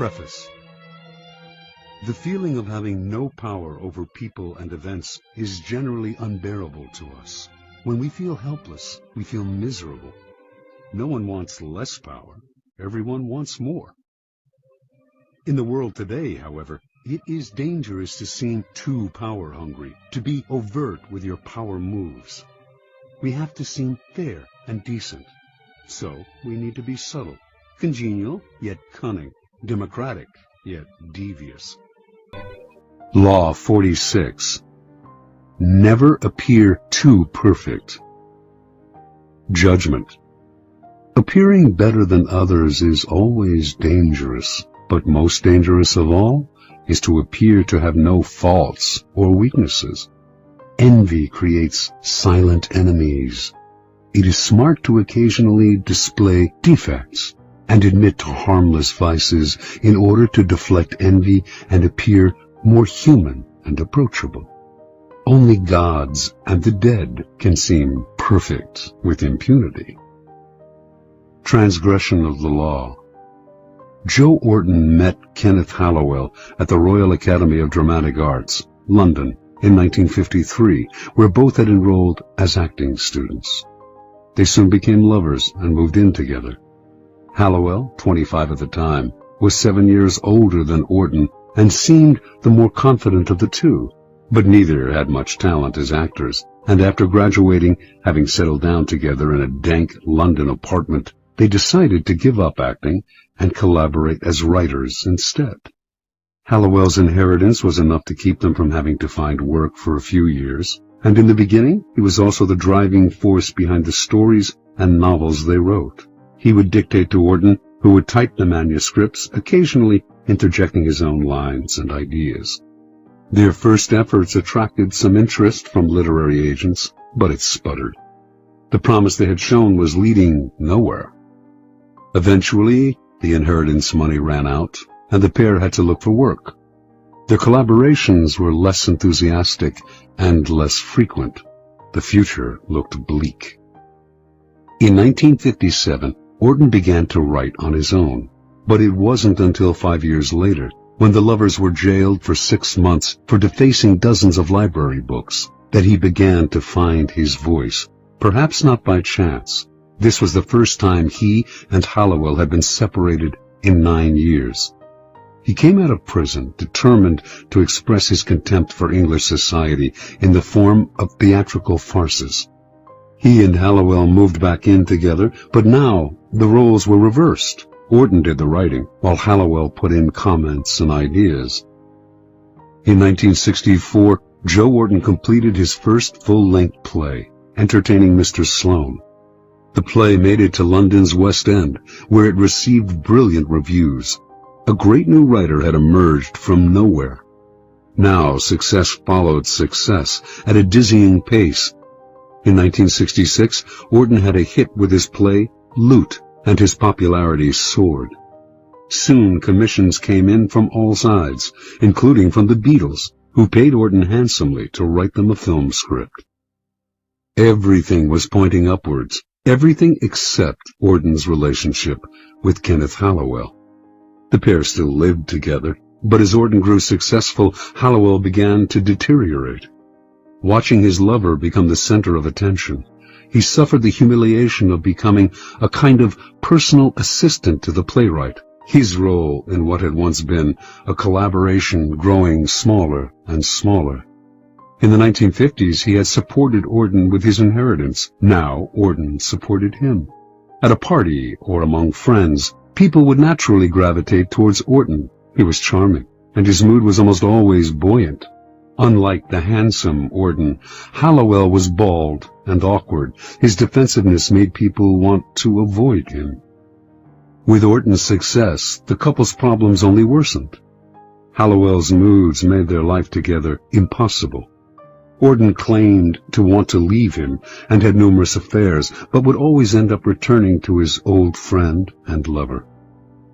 Preface. The feeling of having no power over people and events is generally unbearable to us. When we feel helpless, we feel miserable. No one wants less power. Everyone wants more. In the world today, however, it is dangerous to seem too power-hungry, to be overt with your power moves. We have to seem fair and decent. So we need to be subtle, congenial yet cunning, democratic yet devious. Law 46. Never appear too perfect. Judgment. Appearing better than others is always dangerous, but most dangerous of all is to appear to have no faults or weaknesses. Envy creates silent enemies. It is smart to occasionally display defects and admit to harmless vices in order to deflect envy and appear more human and approachable. Only gods and the dead can seem perfect with impunity. Transgression of the law. Joe Orton met Kenneth Hallowell at the Royal Academy of Dramatic Arts, London, in 1953, where both had enrolled as acting students. They soon became lovers and moved in together. Hallowell, 25 at the time, was 7 years older than Orton and seemed the more confident of the two, but neither had much talent as actors, and after graduating, having settled down together in a dank London apartment, they decided to give up acting and collaborate as writers instead. Hallowell's inheritance was enough to keep them from having to find work for a few years, and in the beginning he was also the driving force behind the stories and novels they wrote. He would dictate to Orton, who would type the manuscripts, occasionally interjecting his own lines and ideas. Their first efforts attracted some interest from literary agents, but it sputtered. The promise they had shown was leading nowhere. Eventually, the inheritance money ran out, and the pair had to look for work. Their collaborations were less enthusiastic and less frequent. The future looked bleak. In 1957, Orton began to write on his own, but it wasn't until 5 years later, when the lovers were jailed for 6 months for defacing dozens of library books, that he began to find his voice, perhaps not by chance. This was the first time he and Hallowell had been separated in 9 years. He came out of prison determined to express his contempt for English society in the form of theatrical farces. He and Hallowell moved back in together, but now the roles were reversed. Orton did the writing, while Hallowell put in comments and ideas. In 1964, Joe Orton completed his first full-length play, Entertaining Mr. Sloane. The play made it to London's West End, where it received brilliant reviews. A great new writer had emerged from nowhere. Now success followed success at a dizzying pace. In 1966, Orton had a hit with his play, Loot, and his popularity soared. Soon commissions came in from all sides, including from the Beatles, who paid Orton handsomely to write them a film script. Everything was pointing upwards, everything except Orton's relationship with Kenneth Hallowell. The pair still lived together, but as Orton grew successful, Hallowell began to deteriorate. Watching his lover become the center of attention, he suffered the humiliation of becoming a kind of personal assistant to the playwright, his role in what had once been a collaboration growing smaller and smaller. In the 1950s, he had supported Orton with his inheritance. Now Orton supported him. At a party or among friends, people would naturally gravitate towards Orton. He was charming, and his mood was almost always buoyant. Unlike the handsome Orton, Hallowell was bald and awkward. His defensiveness made people want to avoid him. With Orton's success, the couple's problems only worsened. Hallowell's moods made their life together impossible. Orton claimed to want to leave him and had numerous affairs, but would always end up returning to his old friend and lover.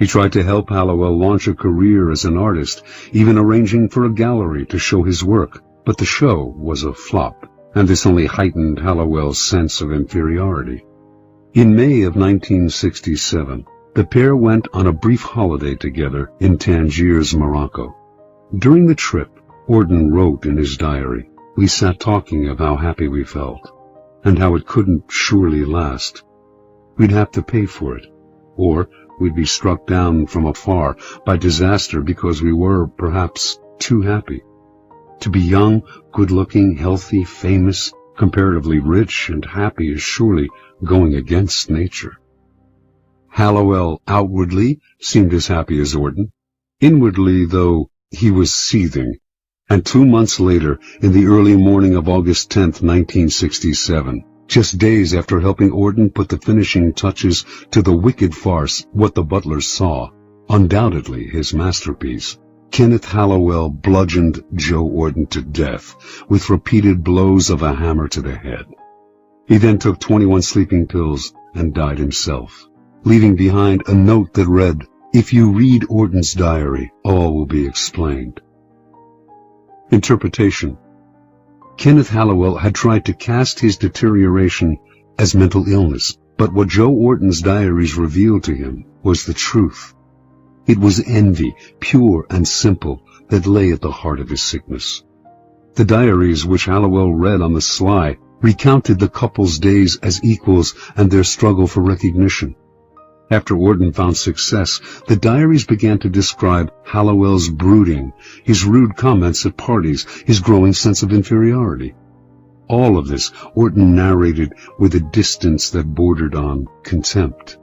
He tried to help Hallowell launch a career as an artist, even arranging for a gallery to show his work, but the show was a flop, and this only heightened Hallowell's sense of inferiority. In May of 1967, the pair went on a brief holiday together in Tangiers, Morocco. During the trip, Auden wrote in his diary, "We sat talking of how happy we felt, and how it couldn't surely last. We'd have to pay for it, or we'd be struck down from afar by disaster because we were, perhaps, too happy. To be young, good-looking, healthy, famous, comparatively rich and happy is surely going against nature." Hallowell outwardly seemed as happy as Auden. Inwardly, though, he was seething. And 2 months later, in the early morning of August 10th, 1967, just days after helping Auden put the finishing touches to the wicked farce What the Butler Saw, undoubtedly his masterpiece, Kenneth Hallowell bludgeoned Joe Auden to death with repeated blows of a hammer to the head. He then took 21 sleeping pills and died himself, leaving behind a note that read, "If you read Auden's diary, all will be explained." Interpretation. Kenneth Hallowell had tried to cast his deterioration as mental illness, but what Joe Auden's diaries revealed to him was the truth. It was envy, pure and simple, that lay at the heart of his sickness. The diaries, which Hallowell read on the sly, recounted the couple's days as equals and their struggle for recognition. After Auden found success, the diaries began to describe Hallowell's brooding, his rude comments at parties, his growing sense of inferiority. All of this Auden narrated with a distance that bordered on contempt.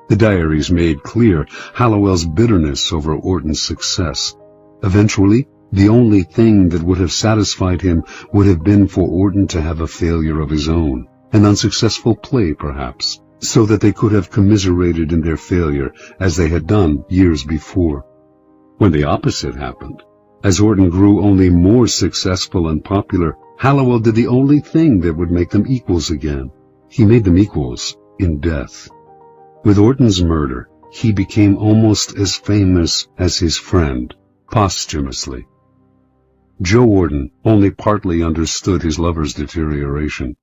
The diaries made clear Hallowell's bitterness over Auden's success. Eventually, the only thing that would have satisfied him would have been for Auden to have a failure of his own, an unsuccessful play perhaps, so that they could have commiserated in their failure as they had done years before. When the opposite happened, as Auden grew only more successful and popular, Hallowell did the only thing that would make them equals again. He made them equals in death. With Auden's murder, he became almost as famous as his friend, posthumously. Joe Auden only partly understood his lover's deterioration.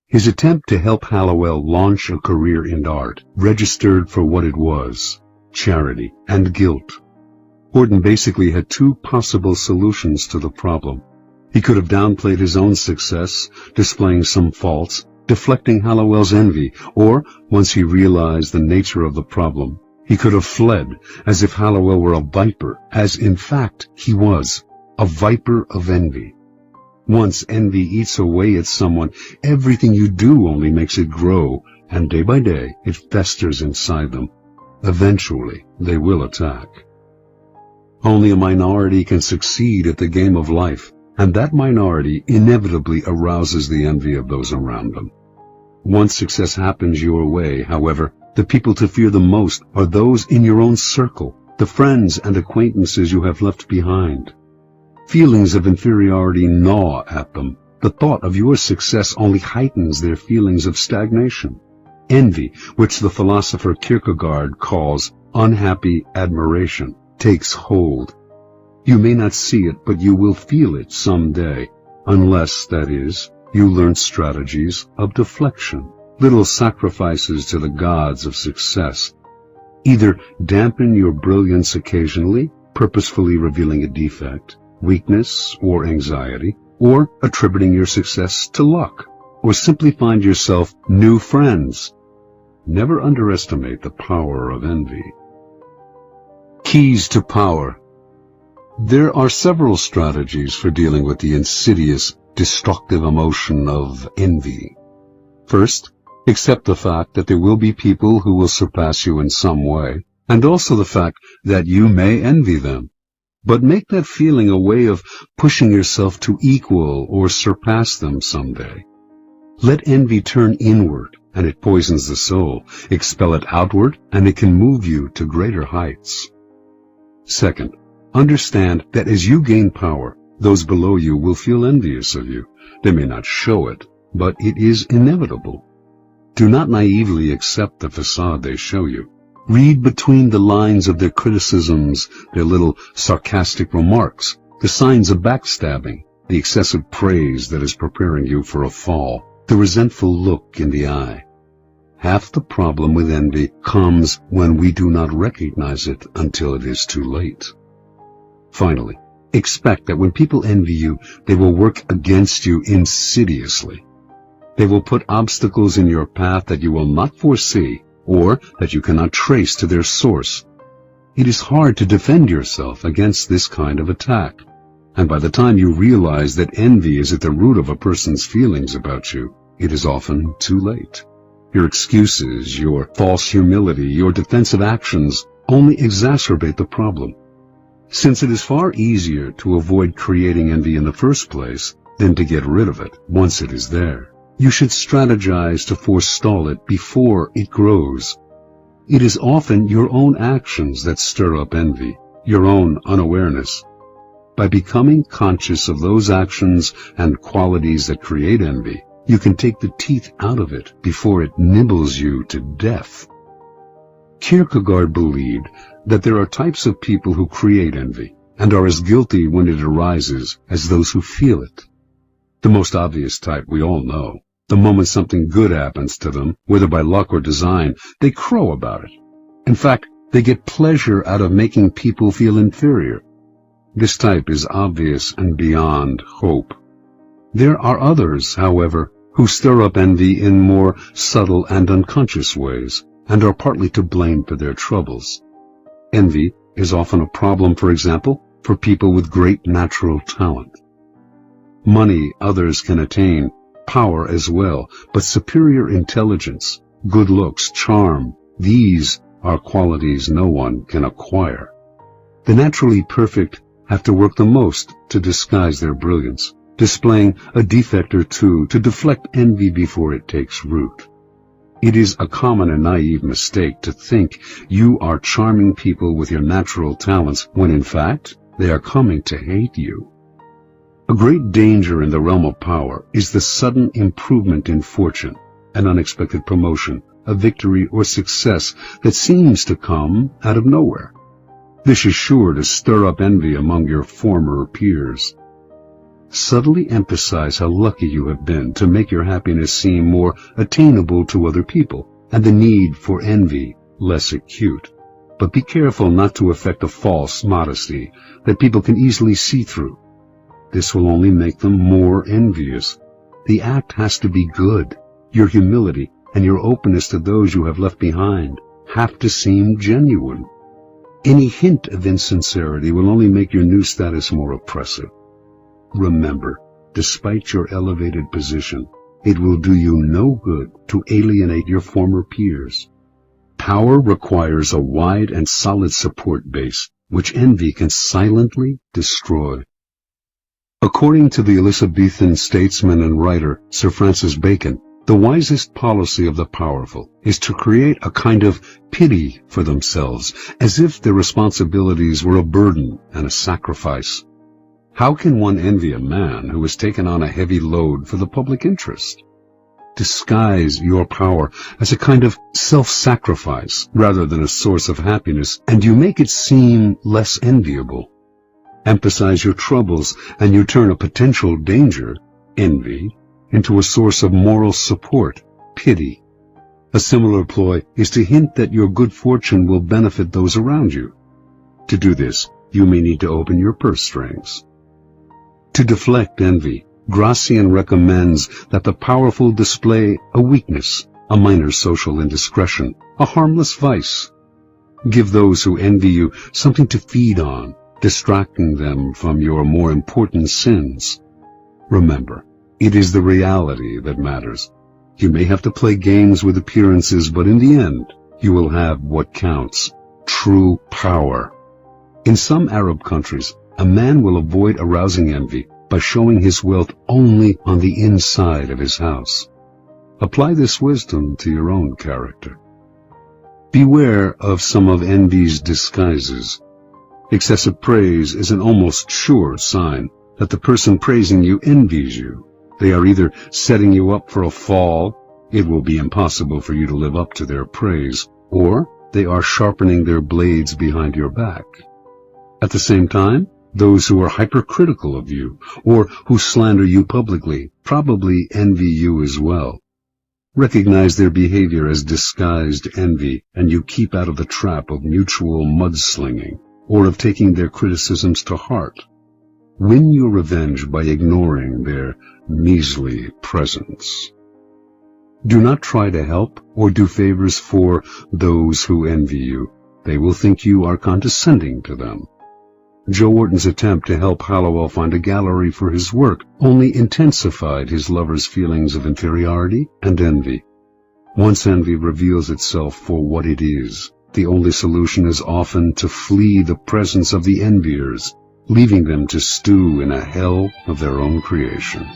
His attempt to help Hallowell launch a career in art registered for what it was, charity and guilt. Auden basically had two possible solutions to the problem. He could have downplayed his own success, displaying some faults, deflecting Hallowell's envy, or, once he realized the nature of the problem, he could have fled as if Hallowell were a viper, as in fact he was, a viper of envy. Once envy eats away at someone, everything you do only makes it grow, and day by day it festers inside them. Eventually, they will attack. Only a minority can succeed at the game of life, and that minority inevitably arouses the envy of those around them. Once success happens your way, however, the people to fear the most are those in your own circle, the friends and acquaintances you have left behind. Feelings of inferiority gnaw at them. The thought of your success only heightens their feelings of stagnation. Envy, which the philosopher Kierkegaard calls unhappy admiration, takes hold. You may not see it, but you will feel it someday, unless, that is, you learn strategies of deflection, little sacrifices to the gods of success. Either dampen your brilliance occasionally, purposefully revealing a defect, weakness, or anxiety, or attributing your success to luck, or simply find yourself new friends. Never underestimate the power of envy. Keys to power. There are several strategies for dealing with the insidious, destructive emotion of envy. First, accept the fact that there will be people who will surpass you in some way, and also the fact that you may envy them. But make that feeling a way of pushing yourself to equal or surpass them someday. Let envy turn inward, and it poisons the soul. Expel it outward, and it can move you to greater heights. Second, understand that as you gain power, those below you will feel envious of you. They may not show it, but it is inevitable. Do not naively accept the facade they show you. Read between the lines of their criticisms, their little sarcastic remarks, the signs of backstabbing, the excessive praise that is preparing you for a fall, the resentful look in the eye. half the problem with envy comes when we do not recognize it until it is too late. Finally, expect that when people envy you, they will work against you insidiously. They will put obstacles in your path that you will not foresee or that you cannot trace to their source. It is hard to defend yourself against this kind of attack, and by the time you realize that envy is at the root of a person's feelings about you, it is often too late. Your excuses, your false humility, your defensive actions only exacerbate the problem. Since it is far easier to avoid creating envy in the first place than to get rid of it once it is there, you should strategize to forestall it before it grows. It is often your own actions that stir up envy, your own unawareness. By becoming conscious of those actions and qualities that create envy, you can take the teeth out of it before it nibbles you to death. Kierkegaard believed that there are types of people who create envy and are as guilty when it arises as those who feel it. The most obvious type we all know. The moment something good happens to them, whether by luck or design, they crow about it. In fact, they get pleasure out of making people feel inferior. This type is obvious and beyond hope. There are others, however, who stir up envy in more subtle and unconscious ways, and are partly to blame for their troubles. Envy is often a problem, for example, for people with great natural talent. Money others can attain, power as well, but superior intelligence, good looks, charm, these are qualities no one can acquire. The naturally perfect have to work the most to disguise their brilliance, displaying a defect or two to deflect envy before it takes root. It is a common and naive mistake to think you are charming people with your natural talents when in fact they are coming to hate you. A great danger in the realm of power is the sudden improvement in fortune, an unexpected promotion, a victory or success that seems to come out of nowhere. This is sure to stir up envy among your former peers. Subtly emphasize how lucky you have been to make your happiness seem more attainable to other people, and the need for envy less acute. But be careful not to affect a false modesty that people can easily see through. This will only make them more envious. The act has to be good. Your humility and your openness to those you have left behind have to seem genuine. Any hint of insincerity will only make your new status more oppressive. Remember, despite your elevated position, it will do you no good to alienate your former peers. Power requires a wide and solid support base, which envy can silently destroy. According to the Elizabethan statesman and writer Sir Francis Bacon, the wisest policy of the powerful is to create a kind of pity for themselves, as if their responsibilities were a burden and a sacrifice. How can one envy a man who has taken on a heavy load for the public interest? Disguise your power as a kind of self-sacrifice rather than a source of happiness, and you make it seem less enviable. Emphasize your troubles, and you turn a potential danger, envy, into a source of moral support, pity. A similar ploy is to hint that your good fortune will benefit those around you. To do this, you may need to open your purse strings. To deflect envy, Gracian recommends that the powerful display a weakness, a minor social indiscretion, a harmless vice. Give those who envy you something to feed on, distracting them from your more important sins. Remember, it is the reality that matters. You may have to play games with appearances, but in the end, you will have what counts, true power. In some Arab countries, a man will avoid arousing envy by showing his wealth only on the inside of his house. Apply this wisdom to your own character. Beware of some of envy's disguises. Excessive praise is an almost sure sign that the person praising you envies you. They are either setting you up for a fall, it will be impossible for you to live up to their praise, or they are sharpening their blades behind your back. At the same time, those who are hypercritical of you, or who slander you publicly, probably envy you as well. Recognize their behavior as disguised envy, and you keep out of the trap of mutual mudslinging, or of taking their criticisms to heart. Win your revenge by ignoring their measly presence. Do not try to help or do favors for those who envy you. They will think you are condescending to them. Joe Orton's attempt to help Hallowell find a gallery for his work only intensified his lover's feelings of inferiority and envy. Once envy reveals itself for what it is, the only solution is often to flee the presence of the enviers, leaving them to stew in a hell of their own creation.